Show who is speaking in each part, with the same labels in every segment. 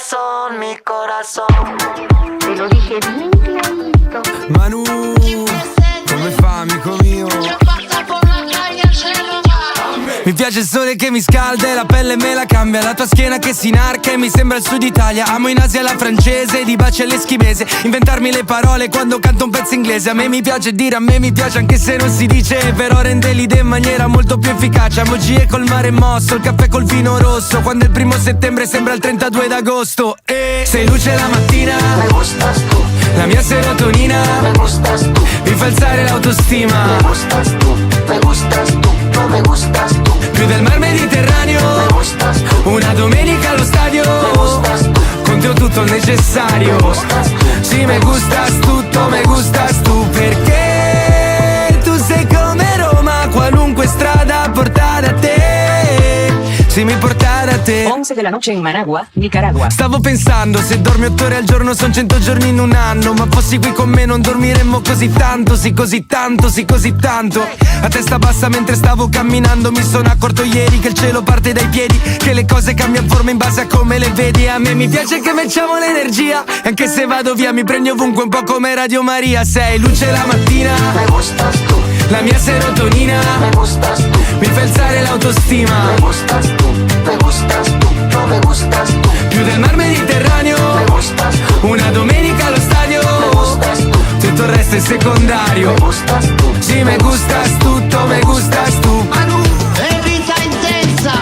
Speaker 1: corazón, mi corazón.
Speaker 2: Te lo dije bien clarito.
Speaker 3: Manu, come fa, amico mio? Mi piace il sole che mi scalda e la pelle me la cambia. La tua schiena che si inarca e mi sembra il sud Italia. Amo in Asia la francese, di baci all'eschimese. Inventarmi le parole quando canto un pezzo inglese. A me mi piace dire, a me mi piace anche se non si dice. Però rende l'idea in maniera molto più efficace. Amo G col mare mosso, il caffè col vino rosso. Quando il 1 settembre sembra il 32 d'agosto. E sei luce la mattina,
Speaker 1: Me gustas tú,
Speaker 3: la mia serotonina,
Speaker 1: me gustas tú,
Speaker 3: mi fa alzare l'autostima.
Speaker 1: me gustas tú, me gustas tú, no me gustas tú.
Speaker 3: Più del mar Mediterraneo,
Speaker 1: Me gustas tú,
Speaker 3: una domenica allo stadio.
Speaker 1: me gustas tú,
Speaker 3: Con te ho tutto il necessario.
Speaker 1: me gustas tú.
Speaker 3: Sì, me gustas tutto, me gustas tu. Perché tu sei come Roma, qualunque strada porta da te. Sì, mi porta da te.
Speaker 4: 11 de la noche en Managua, Nicaragua.
Speaker 3: Stavo pensando, se dormi 8 ore al giorno son 100 giorni in un anno. Ma fossi qui con me non dormiremmo così tanto. Sì, così tanto, sì, così tanto. A testa bassa mentre stavo camminando mi sono accorto ieri che il cielo parte dai piedi, che le cose cambiano forma in base a come le vedi. A me mi piace che facciamo l'energia, e anche se vado via mi prendi ovunque un po' come Radio Maria. Sei luce la mattina,
Speaker 1: Me gustas tú,
Speaker 3: la mia serotonina,
Speaker 1: me gustas tú,
Speaker 3: mi fa alzare l'autostima.
Speaker 1: me gustas tú, me gustas tú, no me gustas tú.
Speaker 3: Più del mar Mediterraneo,
Speaker 1: Me gustas tú,
Speaker 3: una domenica allo stadio.
Speaker 1: me gustas tú,
Speaker 3: Tutto il resto è secondario.
Speaker 1: me gustas tú.
Speaker 3: Sì, me gustas tutto, me gustas tu.
Speaker 5: È vita intensa,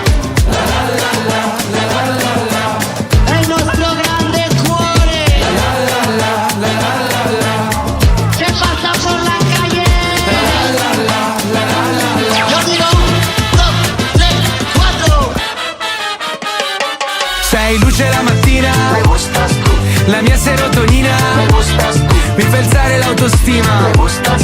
Speaker 5: è il nostro grande cuore, che passa por la calle. Yo digo 1, 2, 3, 4.
Speaker 3: Sei luce la mattina,
Speaker 1: Me gustas tú,
Speaker 3: la mia serotonina,
Speaker 1: me gustas tú,
Speaker 3: mi fa alzare l'autostima.
Speaker 1: me gustas